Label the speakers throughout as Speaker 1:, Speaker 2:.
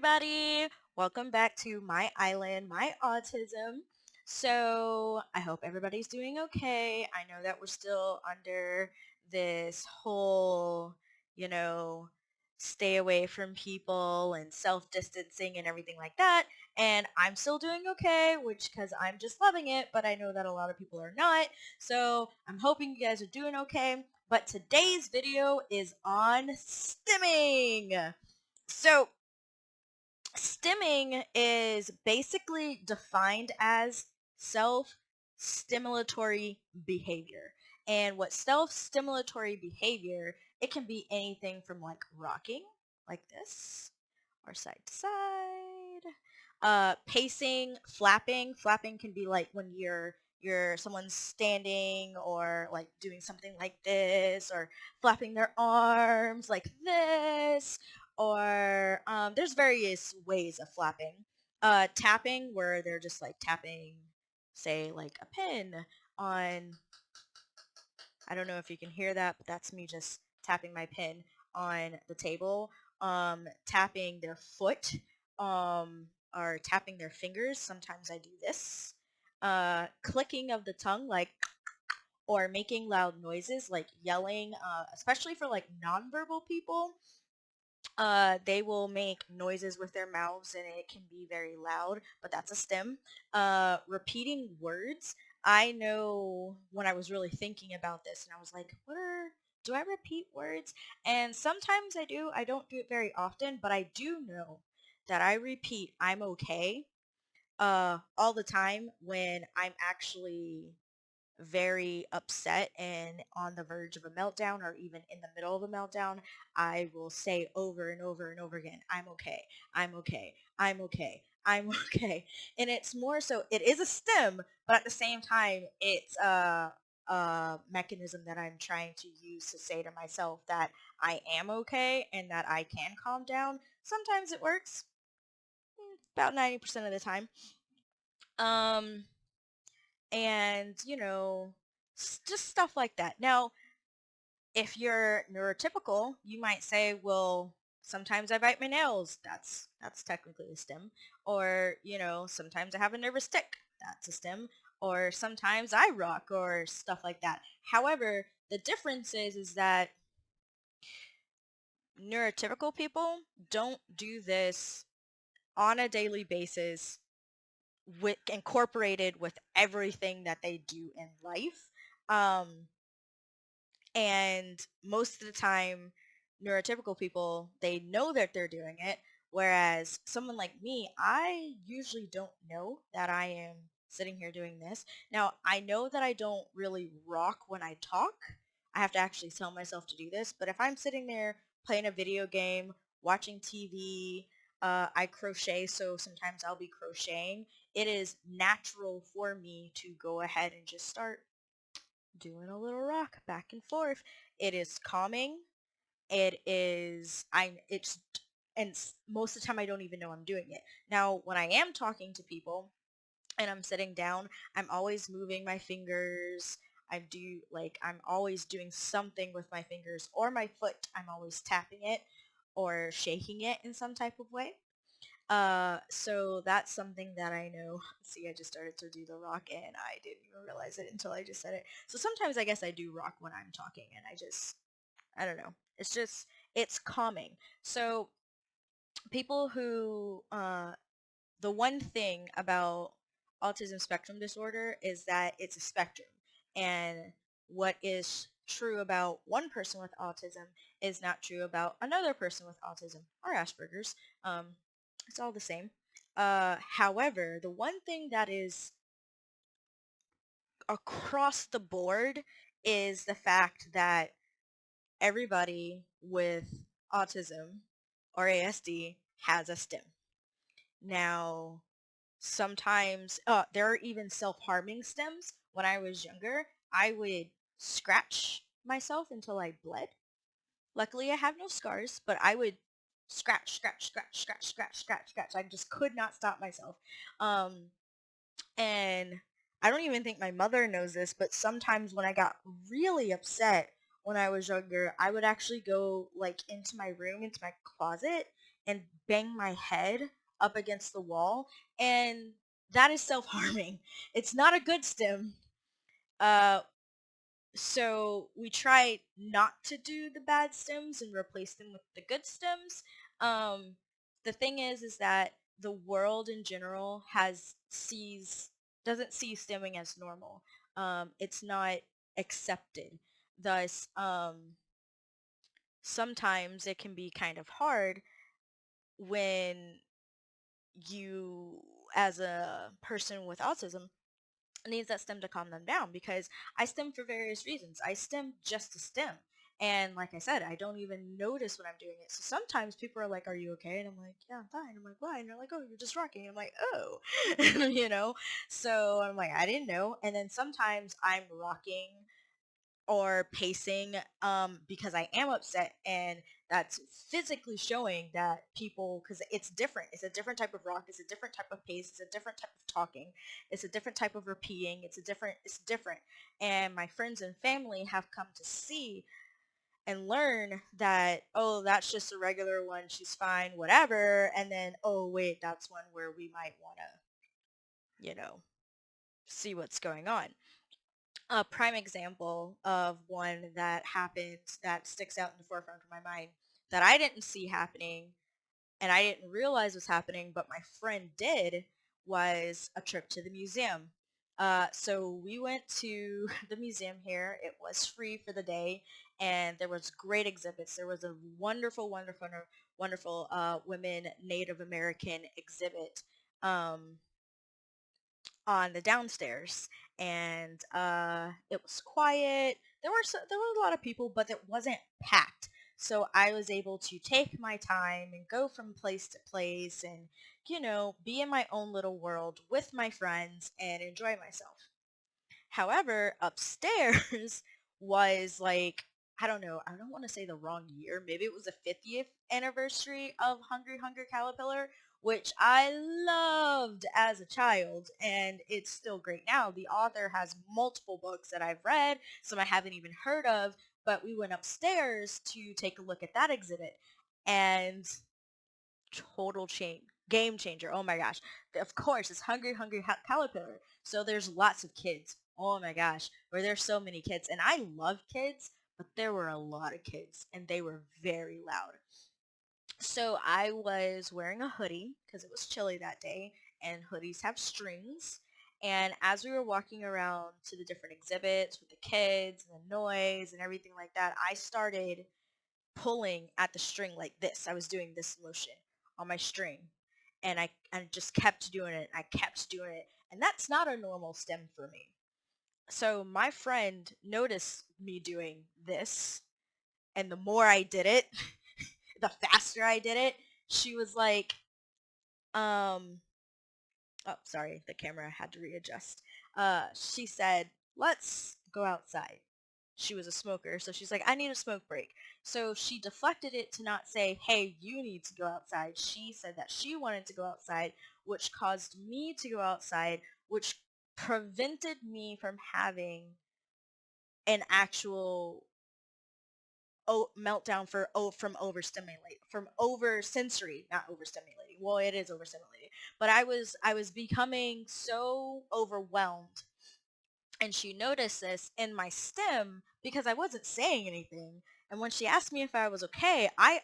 Speaker 1: everybody. Welcome back to my island, my autism. So I hope everybody's doing okay. I know that we're still under this whole, you know, stay away from people and self-distancing and everything like that. And I'm still doing okay, which because I'm just loving it, but I know that a lot of people are not. So I'm hoping you guys are doing okay. But today's video is on stimming. So stimming is basically defined as self-stimulatory behavior. And what self-stimulatory behavior, it can be anything from like rocking, like this, or side to side. Pacing, flapping. Flapping can be like when someone's standing or like doing something like this, or flapping their arms like this, or there's various ways of flapping. Tapping, where they're just like tapping, say like a pin on, I don't know if you can hear that, but that's me just tapping my pin on the table. Tapping their foot, or tapping their fingers. Sometimes I do this. Clicking of the tongue, like, or making loud noises like yelling, especially for like nonverbal people. They will make noises with their mouths and it can be very loud, but that's a stim. Repeating words. I know when I was really thinking about this and I was like, do I repeat words? And sometimes I do. I don't do it very often, but I do know that I repeat "I'm okay" all the time when I'm actually very upset and on the verge of a meltdown, or even in the middle of a meltdown. I will say over and over and over again, "I'm okay, I'm okay, I'm okay, I'm okay." And it's more so, it is a stim, but at the same time, it's a mechanism that I'm trying to use to say to myself that I am okay and that I can calm down. Sometimes it works, about 90% of the time. Um, and just stuff like that. Now, if you're neurotypical, you might say, well, sometimes I bite my nails. That's technically a stim. Or, sometimes I have a nervous tick. That's a stim. Or sometimes I rock, or stuff like that. However, the difference is that neurotypical people don't do this on a daily basis, with incorporated with everything that they do in life. And most of the time, neurotypical people, they know that they're doing it. Whereas someone like me, I usually don't know that I am sitting here doing this. Now, I know that I don't really rock when I talk. I have to actually tell myself to do this. But if I'm sitting there playing a video game, watching TV, I crochet, so sometimes I'll be crocheting. It is natural for me to go ahead and just start doing a little rock back and forth. It is calming. It's, and most of the time I don't even know I'm doing it. Now, when I am talking to people and I'm sitting down, I'm always moving my fingers. I'm always doing something with my fingers or my foot. I'm always tapping it or shaking it in some type of way. So that's something that I know. See, I just started to do the rock and I didn't even realize it until I just said it. So sometimes I guess I do rock when I'm talking and I don't know. It's calming. So people who, the one thing about autism spectrum disorder is that it's a spectrum. And what is true about one person with autism is not true about another person with autism or Asperger's. Um, it's all the same. However, the one thing that is across the board is the fact that everybody with autism or ASD has a stim. Now, sometimes there are even self-harming stims. When I was younger, I would scratch myself until I bled. Luckily, I have no scars, but I would scratch, scratch, scratch, scratch, scratch, scratch, scratch. I just could not stop myself. Um, and I don't even think my mother knows this, but sometimes when I got really upset when I was younger, I would actually go like into my room, into my closet, and bang my head up against the wall, and that is self-harming. It's not a good stim. Uh, so we try not to do the bad stems and replace them with the good stems. Um, the thing is that the world in general doesn't see stemming as normal. It's not accepted. Thus, sometimes it can be kind of hard when you, as a person with autism, needs that stem to calm them down, because I stem for various reasons. I stem just to stem. And like I said, I don't even notice when I'm doing it. So sometimes people are like, "Are you okay?" And I'm like, "Yeah, I'm fine." I'm like, "Why?" And they're like, "Oh, you're just rocking." I'm like, "Oh." you know? So I'm like, "I didn't know." And then sometimes I'm rocking or pacing because I am upset, and that's physically showing that people, because it's different. It's a different type of rock. It's a different type of pace. It's a different type of talking. It's a different type of repeating. It's different. And my friends and family have come to see and learn that, oh, that's just a regular one. She's fine, whatever. And then, oh, wait, that's one where we might want to, see what's going on. A prime example of one that happened that sticks out in the forefront of my mind that I didn't see happening and I didn't realize was happening, but my friend did, was a trip to the museum. So we went to the museum here. It was free for the day, and there was great exhibits. There was a wonderful, wonderful, wonderful women Native American exhibit. On the downstairs, and it was quiet. There were a lot of people, but it wasn't packed. So I was able to take my time and go from place to place, and be in my own little world with my friends and enjoy myself. However, upstairs was like, I don't know, I don't want to say the wrong year. Maybe it was the 50th anniversary of Hungry Hungry Caterpillar, which I loved as a child, and it's still great now. The author has multiple books that I've read, some I haven't even heard of, but we went upstairs to take a look at that exhibit, and total change, game changer. Oh my gosh. Of course, it's Hungry Hungry Caterpillar. So there's lots of kids. Oh my gosh, where there's so many kids. And I love kids, but there were a lot of kids and they were very loud. So I was wearing a hoodie because it was chilly that day, and hoodies have strings. And as we were walking around to the different exhibits with the kids and the noise and everything like that, I started pulling at the string like this. I was doing this motion on my string, and I just kept doing it. I kept doing it, and that's not a normal stem for me. So my friend noticed me doing this, and the more I did it, the faster I did it. She was like, oh, sorry, the camera had to readjust. She said, "Let's go outside." She was a smoker, so she's like, "I need a smoke break." So she deflected it to not say, "Hey, you need to go outside." She said that she wanted to go outside, which caused me to go outside, which prevented me from having an actual meltdown from overstimulate from oversensory, not overstimulating. Well, it is overstimulating, but I was becoming so overwhelmed, and she noticed this in my stem because I wasn't saying anything. And when she asked me if I was okay, I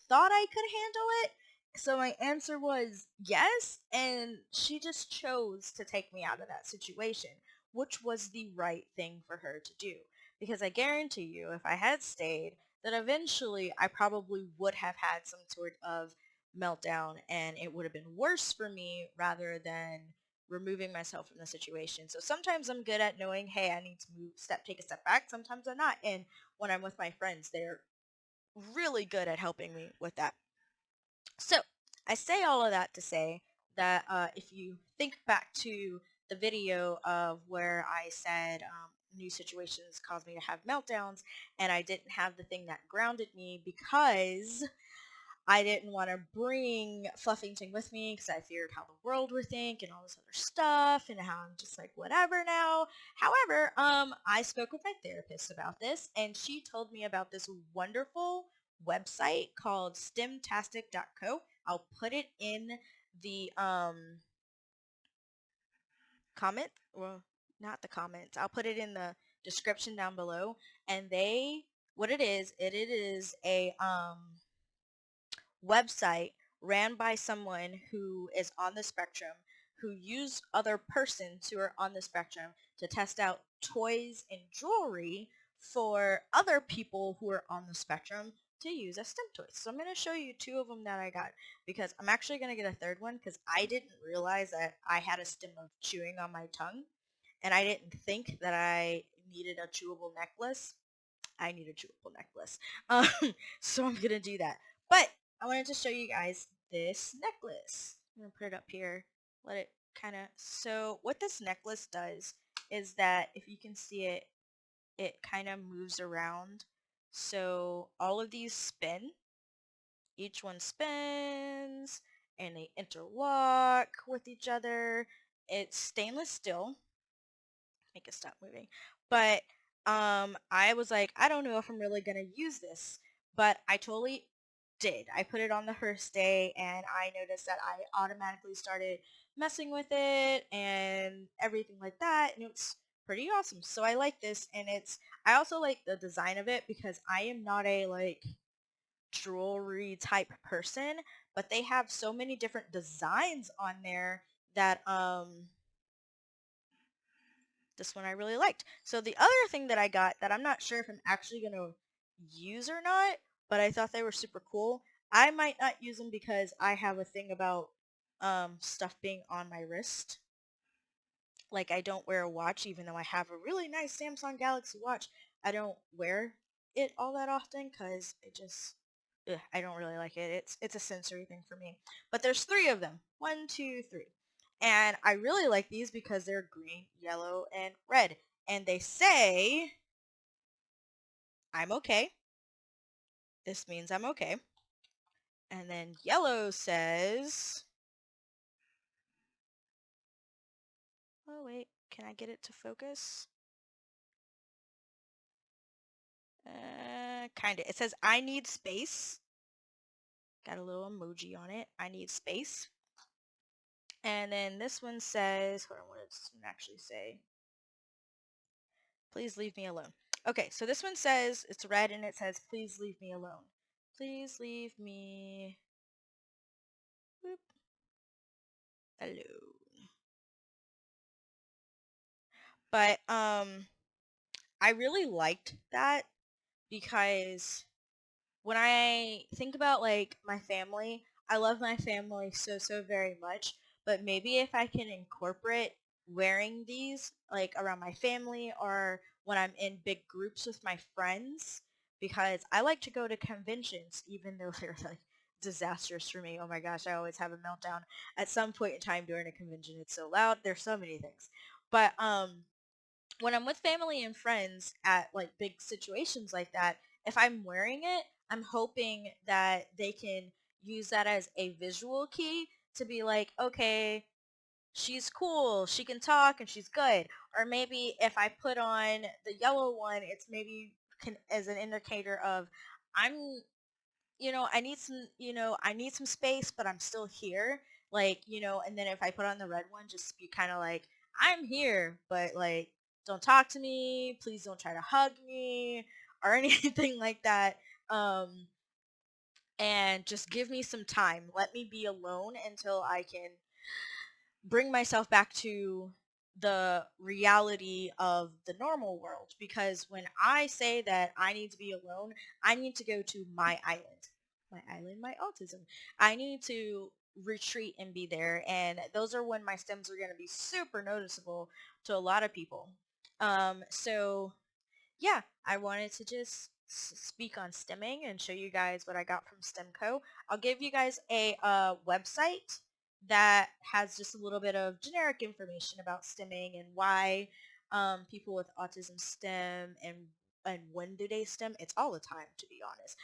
Speaker 1: thought I could handle it. So my answer was yes, and she just chose to take me out of that situation, which was the right thing for her to do. Because I guarantee you, if I had stayed, that eventually I probably would have had some sort of meltdown, and it would have been worse for me rather than removing myself from the situation. So sometimes I'm good at knowing, hey, I need to take a step back. Sometimes I'm not. And when I'm with my friends, they're really good at helping me with that. So I say all of that to say that if you think back to the video of where I said new situations cause me to have meltdowns, and I didn't have the thing that grounded me because I didn't want to bring Fluffington with me because I feared how the world would think and all this other stuff, and how I'm just like, whatever now. However, I spoke with my therapist about this, and she told me about this wonderful, website called stemtastic.co. I'll put it in the comment, well, not the comments. I'll put it in the description down below. And what it is a website ran by someone who is on the spectrum, who use other persons who are on the spectrum to test out toys and jewelry for other people who are on the spectrum to use as STEM toys. So I'm going to show you two of them that I got, because I'm actually going to get a third one because I didn't realize that I had a stem of chewing on my tongue, and I didn't think that I needed a chewable necklace. I need a chewable necklace. Um, so I'm gonna do that. But I wanted to show you guys this necklace. I'm gonna put it up here. Let it kind of. So what this necklace does is that, if you can see it, it kind of moves around. So all of these spin. Each one spins and they interlock with each other. It's stainless steel. Make it stop moving. But I was like, I don't know if I'm really gonna use this, but I totally did. I put it on the first day, and I noticed that I automatically started messing with it and everything like that, and it's pretty awesome. So I like this, and I also like the design of it because I am not a like jewelry type person, but they have so many different designs on there that this one I really liked. So the other thing that I got that I'm not sure if I'm actually going to use or not, but I thought they were super cool. I might not use them because I have a thing about stuff being on my wrist. Like, I don't wear a watch, even though I have a really nice Samsung Galaxy watch. I don't wear it all that often because it just, I don't really like it. It's a sensory thing for me. But there's three of them. One, two, three. And I really like these because they're green, yellow, and red. And they say, I'm okay. This means I'm okay. And then yellow says, oh wait, can I get it to focus? Kinda. It says, I need space. Got a little emoji on it. I need space. And then this one says, hold on, what does this one actually say? Please leave me alone. Okay, so this one says, it's red and it says, please leave me alone. Please leave me alone. But I really liked that because when I think about like my family, I love my family so very much, but maybe if I can incorporate wearing these like around my family or when I'm in big groups with my friends, because I like to go to conventions even though they're like disastrous for me. Oh my gosh, I always have a meltdown at some point in time during a convention. It's so loud. There's so many things. But when I'm with family and friends at like big situations like that, if I'm wearing it, I'm hoping that they can use that as a visual key to be like, okay, she's cool, she can talk, and she's good. Or maybe if I put on the yellow one, it's maybe can as an indicator of I'm I need some space, but I'm still here. Like, and then if I put on the red one, just be kind of like, I'm here, but like, don't talk to me. Please don't try to hug me or anything like that. Um, and just give me some time. Let me be alone until I can bring myself back to the reality of the normal world, because when I say that I need to be alone, I need to go to my island, my autism. I need to retreat and be there, and those are when my stems are going to be super noticeable to a lot of people. So yeah, I wanted to just speak on stemming and show you guys what I got from STEMCO. I'll give you guys a website that has just a little bit of generic information about stemming and why people with autism stem, and when do they stem. It's all the time, to be honest.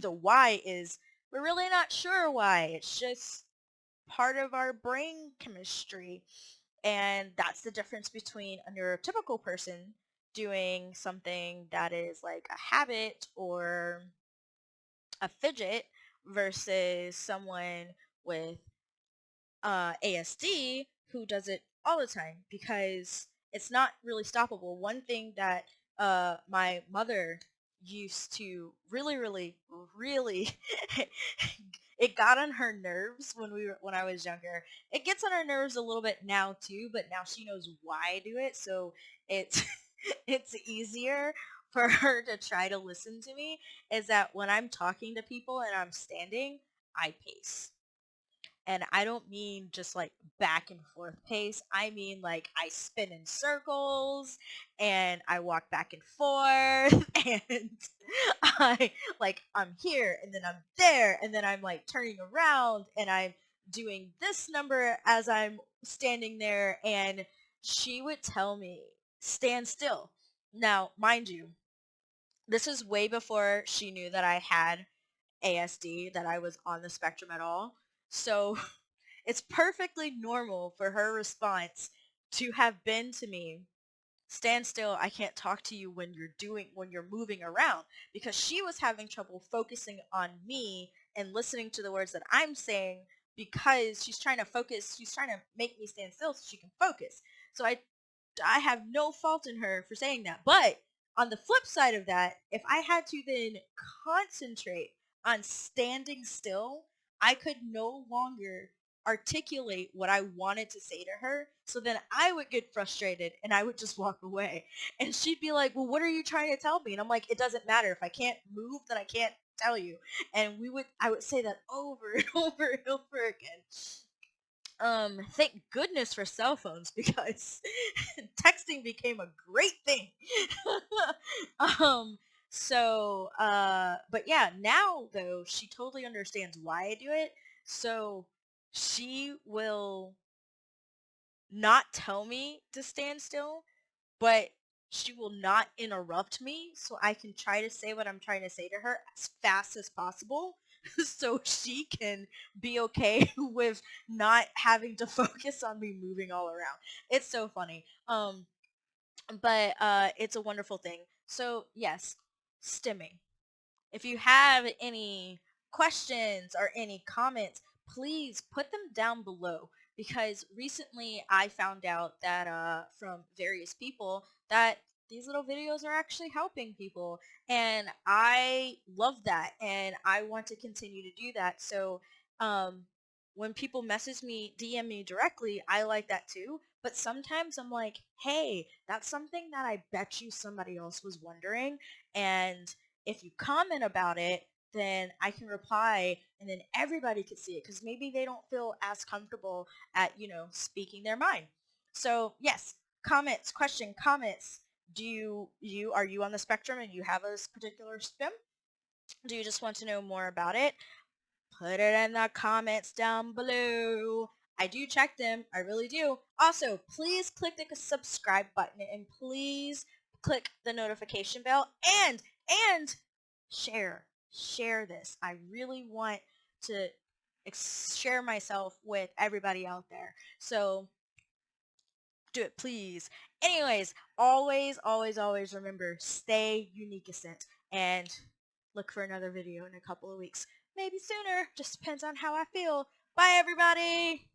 Speaker 1: The why is, we're really not sure why. It's just part of our brain chemistry. And that's the difference between a neurotypical person doing something that is like a habit or a fidget versus someone with ASD who does it all the time, because it's not really stoppable. One thing that my mother used to really it got on her nerves when I was younger. It gets on her nerves a little bit now too, but now she knows why I do it, so it's it's easier for her to try to listen to me. Is that when I'm talking to people and I'm standing, I pace. And I don't mean just like back and forth pace. I mean like I spin in circles and I walk back and forth and I'm here and then I'm there and then I'm like turning around and I'm doing this number as I'm standing there, and she would tell me, stand still. Now, mind you, this is way before she knew that I had ASD, that I was on the spectrum at all. So it's perfectly normal for her response to have been to me, stand still, I can't talk to you when you're moving around, because she was having trouble focusing on me and listening to the words that I'm saying, because she's trying to focus, she's trying to make me stand still so she can focus. So I have no fault in her for saying that. But on the flip side of that, if I had to then concentrate on standing still, I could no longer articulate what I wanted to say to her. So then I would get frustrated and I would just walk away. And she'd be like, well, what are you trying to tell me? And I'm like, it doesn't matter. If I can't move, then I can't tell you. And I would say that over and over and over again. Thank goodness for cell phones, because texting became a great thing. um but yeah, now though she totally understands why I do it. So she will not tell me to stand still, but she will not interrupt me so I can try to say what I'm trying to say to her as fast as possible so she can be okay with not having to focus on me moving all around. It's so funny. But it's a wonderful thing. So yes, stimming. If you have any questions or any comments, please put them down below, because recently I found out that from various people that these little videos are actually helping people, and I love that and I want to continue to do that. So um, when people message me, DM me directly, I like that too. But sometimes I'm like, hey, that's something that I bet you somebody else was wondering, and if you comment about it, then I can reply and then everybody could see it, because maybe they don't feel as comfortable at, speaking their mind. So yes, comments, question, comments. Are you on the spectrum and you have a particular spin? Do you just want to know more about it? Put it in the comments down below. I do check them. I really do. Also, please click the subscribe button and please click the notification bell, and share this. I really want to share myself with everybody out there. So do it, please. Anyways, always remember, stay uniquiscent, and look for another video in a couple of weeks. Maybe sooner. Just depends on how I feel. Bye, everybody.